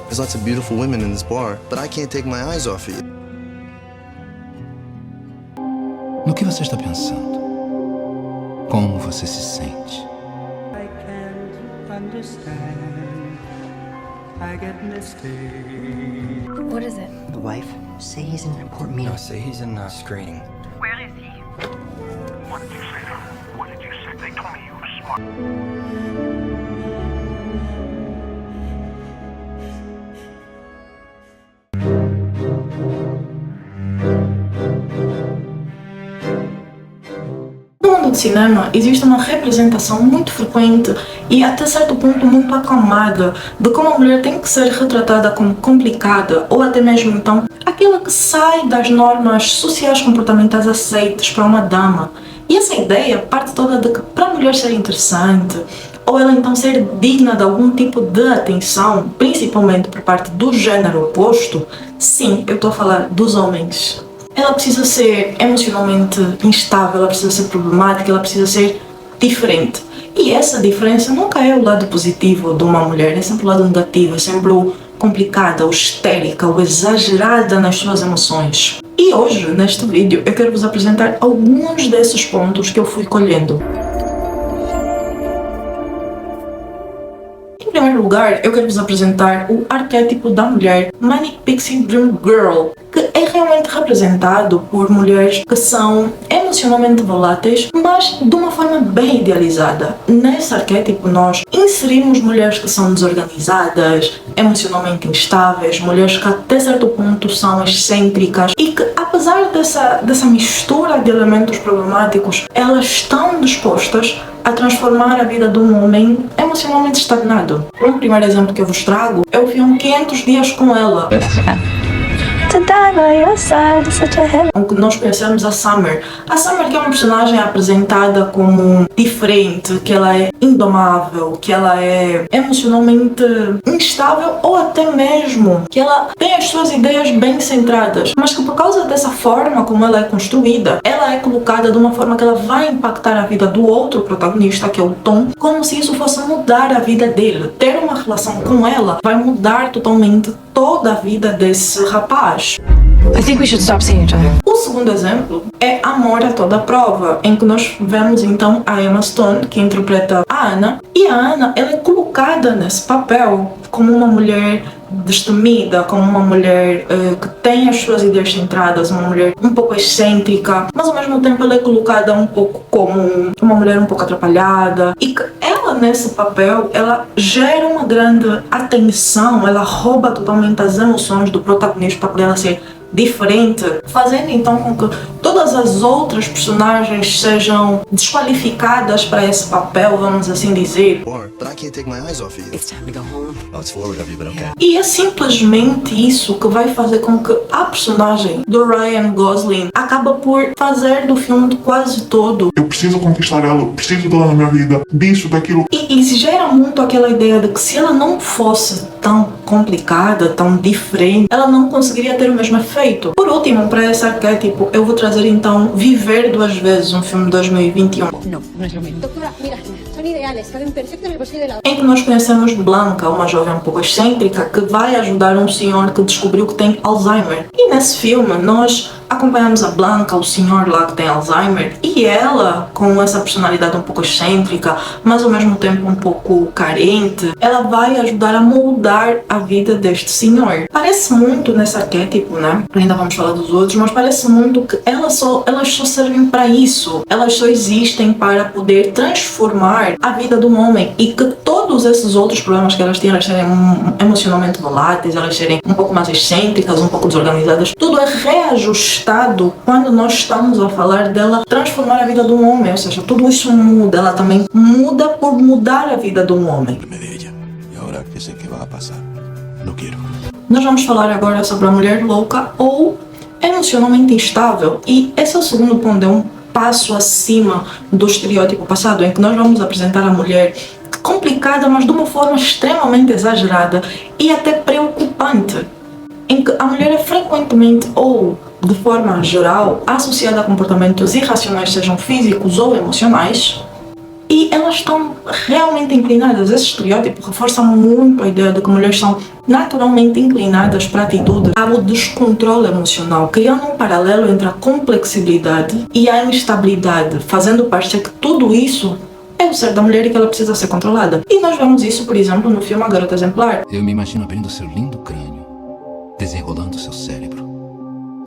There's lots of beautiful women in this bar, but I can't take my eyes off of you. No que você está pensando? Como você se sente? I can't understand. I get misty. What is it? The wife, say he's in an important meeting. No, say he's in screening. Where is he? What did you say to them? What did you say? They told me you were smart. No mundo do cinema existe uma representação muito frequente e até certo ponto muito aclamada de como a mulher tem que ser retratada como complicada ou até mesmo então aquela que sai das normas sociais comportamentais aceitas para uma dama. E essa ideia parte toda de que para a mulher ser interessante ou ela então ser digna de algum tipo de atenção, principalmente por parte do gênero oposto, sim, eu estou a falar dos homens. Ela precisa ser emocionalmente instável, ela precisa ser problemática, ela precisa ser diferente. E essa diferença nunca é o lado positivo de uma mulher, é sempre o lado negativo, é sempre o complicada, o histérica, o exagerada nas suas emoções. E hoje, neste vídeo, eu quero vos apresentar alguns desses pontos que eu fui colhendo. Em primeiro lugar, eu quero vos apresentar o arquétipo da mulher Manic Pixie Dream Girl, que é realmente representado por mulheres que são emocionalmente voláteis, mas de uma forma bem idealizada. Nesse arquétipo nós inserimos mulheres que são desorganizadas, emocionalmente instáveis, mulheres que até certo ponto são excêntricas e que apesar dessa mistura de elementos problemáticos, elas estão dispostas a transformar a vida de um homem emocionalmente estagnado. Um primeiro exemplo que eu vos trago é o filme 500 Dias com Ela. To die by your side is such a heavy. Onde nós conhecemos a Summer. A Summer que é uma personagem apresentada como diferente, que ela é indomável, que ela é emocionalmente instável ou até mesmo que ela tem as suas ideias bem centradas, mas que por causa dessa forma como ela é construída, ela é colocada de uma forma que ela vai impactar a vida do outro protagonista, que é o Tom, como se isso fosse mudar a vida dele. Ter uma relação com ela vai mudar totalmente toda a vida desse rapaz. I think we should stop seeing each other. O segundo exemplo é Amor a Toda Prova, em que nós vemos então a Emma Stone, que interpreta a Anna, e a Anna ela é colocada nesse papel como uma mulher destemida, como uma mulher que tem as suas ideias centradas, uma mulher um pouco excêntrica, mas ao mesmo tempo ela é colocada um pouco como uma mulher um pouco atrapalhada e que ela nesse papel, ela gera uma grande atenção, ela rouba totalmente as emoções do protagonista para poder ela ser diferente, fazendo então com que todas as outras personagens sejam desqualificadas para esse papel, vamos assim dizer. Bar, but I can't take my eyes off of you. It's time to go home. Oh, it's forward of you, but okay. E é simplesmente isso que vai fazer com que a personagem do Ryan Gosling acaba por fazer do filme quase todo. Eu preciso conquistar ela, eu preciso dela na minha vida, disso, daquilo. E gera muito aquela ideia de que se ela não fosse tão complicada, tão diferente, ela não conseguiria ter o mesmo efeito. Por último, para esse arquétipo, eu vou trazer então Viver Duas Vezes, um filme de 2021. No, no es lo mismo. Doctora, mira, son ideales, caben perfecto en el bolsillo de la... Em que nós conhecemos Blanca, uma jovem um pouco excêntrica que vai ajudar um senhor que descobriu que tem Alzheimer. E nesse filme nós acompanhamos a Blanca, o senhor lá que tem Alzheimer, e ela, com essa personalidade um pouco excêntrica, mas ao mesmo tempo um pouco carente, ela vai ajudar a moldar a vida deste senhor. Parece muito nesse arquétipo, né? Ainda vamos falar dos outros, mas parece muito que elas só servem para isso. Elas só existem para poder transformar a vida de um homem e que todos esses outros problemas que elas têm, elas serem emocionalmente voláteis, elas serem um pouco mais excêntricas, um pouco desorganizadas, tudo é reajustado quando nós estamos a falar dela transformar a vida de um homem, ou seja, tudo isso muda, ela também muda por mudar a vida de um homem. Nós vamos falar agora sobre a mulher louca ou emocionalmente instável, e esse é o segundo ponto, é um passo acima do estereótipo passado, em que nós vamos apresentar a mulher complicada, mas de uma forma extremamente exagerada e até preocupante, em que a mulher é frequentemente ou de forma geral associada a comportamentos irracionais, sejam físicos ou emocionais, E elas estão realmente inclinadas. Esse estereótipo reforça muito a ideia de que mulheres são naturalmente inclinadas para atitudes ao descontrole emocional, criando um paralelo entre a complexibilidade e a instabilidade, fazendo parecer que tudo isso é o ser da mulher e que ela precisa ser controlada. E nós vemos isso, por exemplo, no filme A Garota Exemplar. Eu me imagino abrindo seu lindo crânio, desenrolando seu cérebro,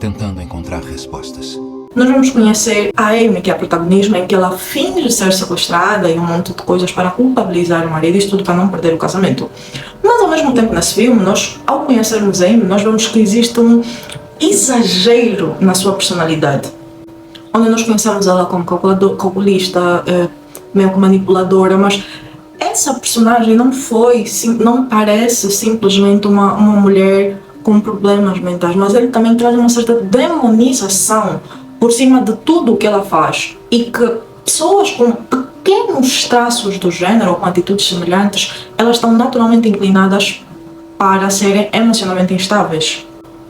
tentando encontrar respostas. Nós vamos conhecer a Amy, que é a protagonista, em que ela finge ser sequestrada e um monte de coisas para culpabilizar o marido, isso tudo para não perder o casamento. Mas ao mesmo tempo nesse filme, nós, ao conhecermos a Amy, nós vemos que existe um exagero na sua personalidade. Onde nós conhecemos ela como calculista, meio que manipuladora, mas essa personagem não parece simplesmente uma mulher com problemas mentais, mas ele também traz uma certa demonização por cima de tudo o que ela faz, e que pessoas com pequenos traços do género ou com atitudes semelhantes, elas estão naturalmente inclinadas para serem emocionalmente instáveis.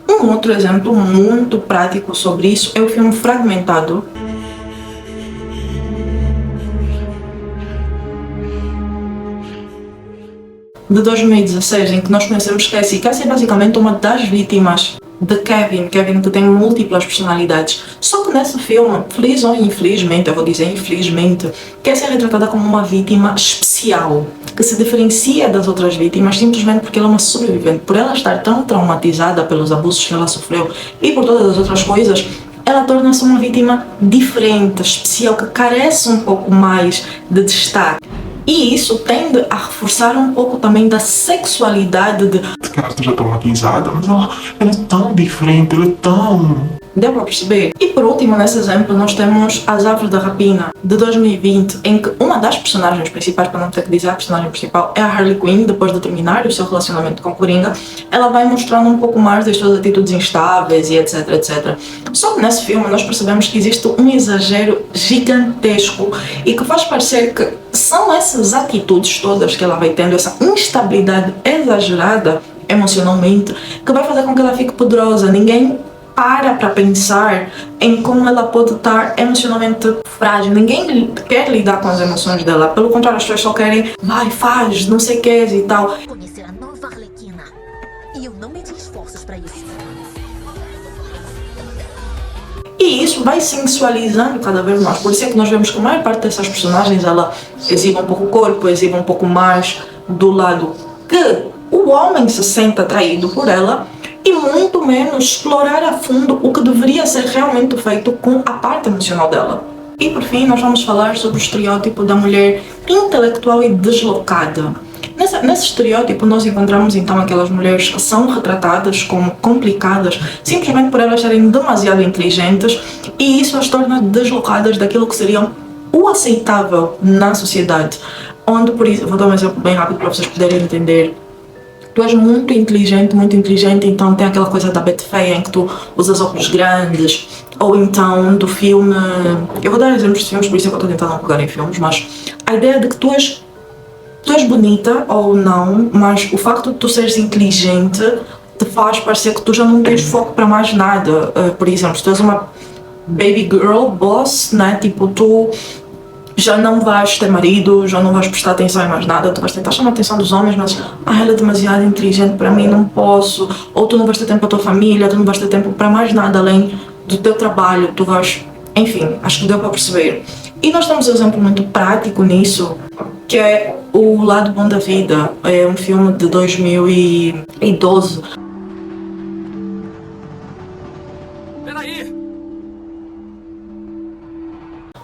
Um outro exemplo muito prático sobre isso é o filme Fragmentado, de 2016, em que nós conhecemos Cassie. Cassie é basicamente uma das vítimas de Kevin que tem múltiplas personalidades. Só que nesse filme, feliz ou infelizmente, eu vou dizer infelizmente, Cassie é retratada como uma vítima especial, que se diferencia das outras vítimas simplesmente porque ela é uma sobrevivente. Por ela estar tão traumatizada pelos abusos que ela sofreu e por todas as outras coisas, ela torna-se uma vítima diferente, especial, que carece um pouco mais de destaque. E isso tende a reforçar um pouco também da sexualidade de Que ela esteja traumatizada, mas ela é tão diferente, ela é tão... Deu para perceber? E por último, nesse exemplo, nós temos As Aves da Rapina, de 2020, em que uma das personagens principais, para não ter que dizer a personagem principal, é a Harley Quinn. Depois de terminar o seu relacionamento com o Coringa, ela vai mostrando um pouco mais das suas atitudes instáveis e etc, etc. Só que nesse filme nós percebemos que existe um exagero gigantesco e que faz parecer que são essas atitudes todas que ela vai tendo, essa instabilidade exagerada emocionalmente, que vai fazer com que ela fique poderosa. Ninguém para pensar em como ela pode estar emocionalmente frágil. Ninguém quer lidar com as emoções dela. Pelo contrário, as pessoas só querem, vai, faz, não sei o que e tal. Conhecer a nova Arlequina. E eu não medi esforços para isso. E isso vai sensualizando cada vez mais. Por isso é que nós vemos que a maior parte dessas personagens, ela exibe um pouco o corpo, exibe um pouco mais do lado que o homem se sente atraído por ela, e muito menos explorar a fundo o que deveria ser realmente feito com a parte emocional dela. E por fim, nós vamos falar sobre o estereótipo da mulher intelectual e deslocada. Nesse estereótipo nós encontramos então aquelas mulheres que são retratadas como complicadas simplesmente por elas serem demasiado inteligentes, e isso as torna deslocadas daquilo que seria o aceitável na sociedade. Onde, por isso, vou dar um exemplo bem rápido para vocês poderem entender. Tu és muito inteligente, então tem aquela coisa da Betty Feia em que tu usas óculos grandes, ou então do filme... Eu vou dar exemplos de filmes, por isso é que eu estou tentando não pegar em filmes, mas a ideia de que tu és bonita ou não, mas o facto de tu seres inteligente te faz parecer que tu já não tens foco para mais nada. Por exemplo, se tu és uma baby girl boss, né? Tipo, tu já não vais ter marido, já não vais prestar atenção em mais nada, tu vais tentar chamar a atenção dos homens, mas ela é demasiado inteligente para mim, não posso. Ou tu não vais ter tempo para a tua família, tu não vais ter tempo para mais nada além do teu trabalho, tu vais... Enfim, acho que deu para perceber. E nós temos um exemplo muito prático nisso, que é O Lado Bom da Vida. É um filme de 2012.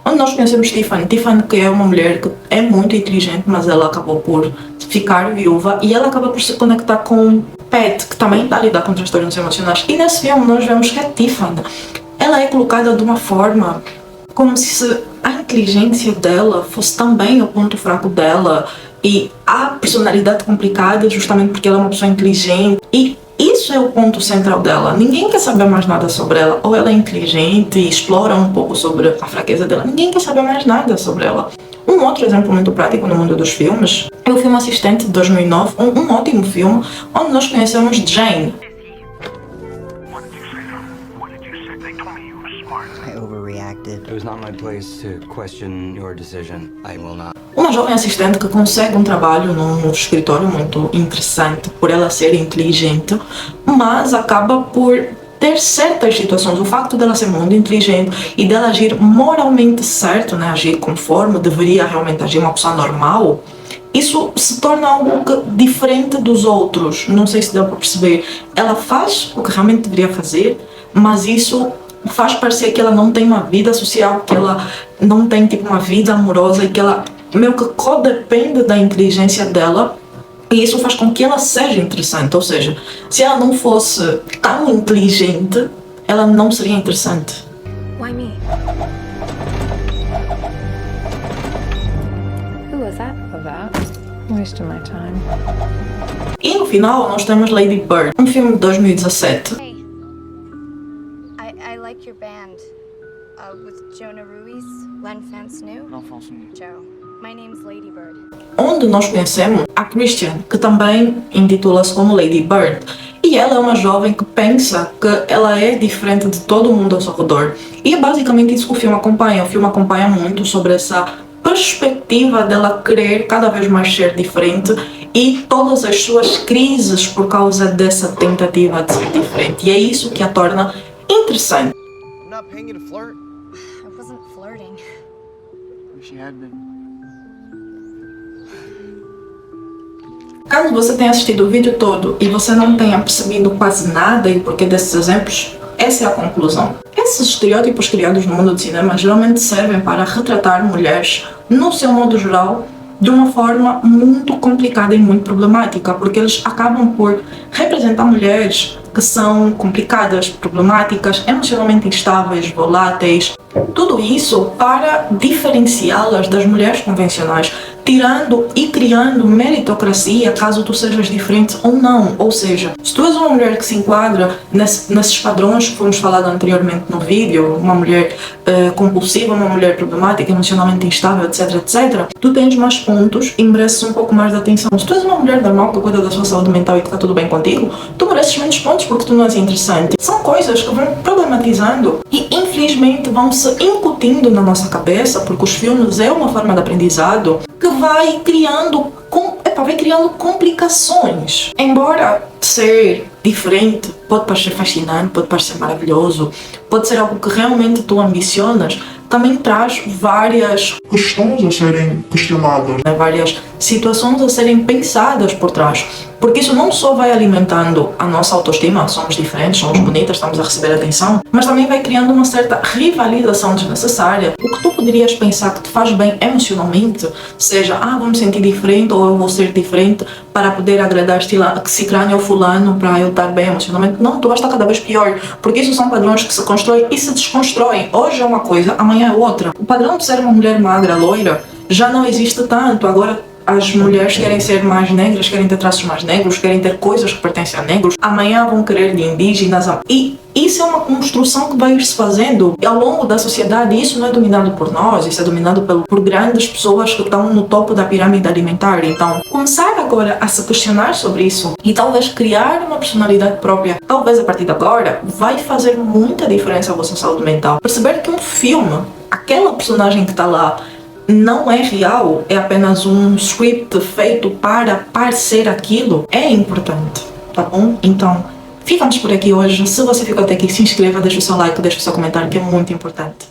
Onde nós conhecemos Tiffany, que é uma mulher que é muito inteligente, mas ela acabou por ficar viúva, e ela acaba por se conectar com Pat, que também está a lidar com transtornos emocionais. E nesse filme nós vemos que a Tiffany, ela é colocada de uma forma como se a inteligência dela fosse também o ponto fraco dela, e a personalidade complicada justamente porque ela é uma pessoa inteligente, e isso é o ponto central dela. Ninguém quer saber mais nada sobre ela. Ou ela é inteligente e explora um pouco sobre a fraqueza dela. Ninguém quer saber mais nada sobre ela. Um outro exemplo muito prático no mundo dos filmes é o filme Assistente, de 2009. Um ótimo filme onde nós conhecemos Jane. What did you say to them? What did you say? They told me you were smart. I overreacted. It was not my place to question your decision. I will not. uma jovem assistente que consegue um trabalho num escritório muito interessante por ela ser inteligente, mas acaba por ter certas situações. O facto dela ser muito inteligente e dela agir moralmente certo, né, agir conforme deveria realmente agir uma pessoa normal, isso se torna algo diferente dos outros. Não sei se dá para perceber. Ela faz o que realmente deveria fazer, mas isso faz parecer que ela não tem uma vida social, que ela não tem tipo uma vida amorosa e que ela meio que codepende da inteligência dela. E isso faz com que ela seja interessante. Ou seja, se ela não fosse tão inteligente, ela não seria interessante. Why me? Who was that? Wasting my time. E no final nós temos Lady Bird, um filme de 2017. Hey, I like your band. With Jonah Ruiz, Len Fance-New, Joe. My name's Lady Bird. Onde nós conhecemos a Christian, que também intitula-se como Lady Bird. E ela é uma jovem que pensa que ela é diferente de todo mundo ao seu redor. E é basicamente isso que o filme acompanha. O filme acompanha muito sobre essa perspectiva dela querer cada vez mais ser diferente e todas as suas crises por causa dessa tentativa de ser diferente. E é isso que a torna interessante. I'm not paying you to flirt. I wasn't flirting. Wish you had been. Caso você tenha assistido o vídeo todo e você não tenha percebido quase nada e o porquê desses exemplos, essa é a conclusão. Esses estereótipos criados no mundo do cinema geralmente servem para retratar mulheres, no seu modo geral, de uma forma muito complicada e muito problemática, porque eles acabam por representar mulheres que são complicadas, problemáticas, emocionalmente instáveis, voláteis. Tudo isso para diferenciá-las das mulheres convencionais, tirando e criando meritocracia caso tu sejas diferente ou não. Ou seja, se tu és uma mulher que se enquadra nesses padrões que fomos falando anteriormente no vídeo, uma mulher compulsiva, uma mulher problemática, emocionalmente instável, etc, etc, tu tens mais pontos e mereces um pouco mais de atenção. Se tu és uma mulher normal que cuida da sua saúde mental e que está tudo bem contigo, tu mereces menos pontos porque tu não és interessante. São coisas que vão problematizando e infelizmente vão se incutindo na nossa cabeça, porque os filmes é uma forma de aprendizado que vai criando complicações. Embora ser diferente pode parecer fascinante, pode parecer maravilhoso, pode ser algo que realmente tu ambicionas, também traz várias Questões a serem questionadas. várias situações a serem pensadas por trás. Porque isso não só vai alimentando a nossa autoestima, somos diferentes, somos bonitas, estamos a receber atenção, mas também vai criando uma certa rivalização desnecessária. O que tu poderias pensar que te faz bem emocionalmente, seja, vou me sentir diferente ou eu vou ser diferente para poder agradar cicrânio ou fulano para eu estar bem emocionalmente. Não, tu vais estar cada vez pior, porque isso são padrões que se constroem e se desconstroem. Hoje é uma coisa, amanhã é outra. O padrão de ser uma mulher magra, loira, já não existe tanto. Agora as mulheres querem ser mais negras, querem ter traços mais negros, querem ter coisas que pertencem a negros. Amanhã vão querer de indígenas. E isso é uma construção que vai se fazendo ao longo da sociedade. E isso não é dominado por nós, isso é dominado por grandes pessoas que estão no topo da pirâmide alimentar. Então, começar agora a se questionar sobre isso e talvez criar uma personalidade própria, talvez a partir de agora, vai fazer muita diferença à vossa saúde mental. Perceber que um filme, aquela personagem que está lá, não é real, é apenas um script feito para parecer aquilo, é importante, tá bom? Então, ficamos por aqui hoje. Se você ficou até aqui, se inscreva, deixa o seu like, deixa o seu comentário, que é muito importante.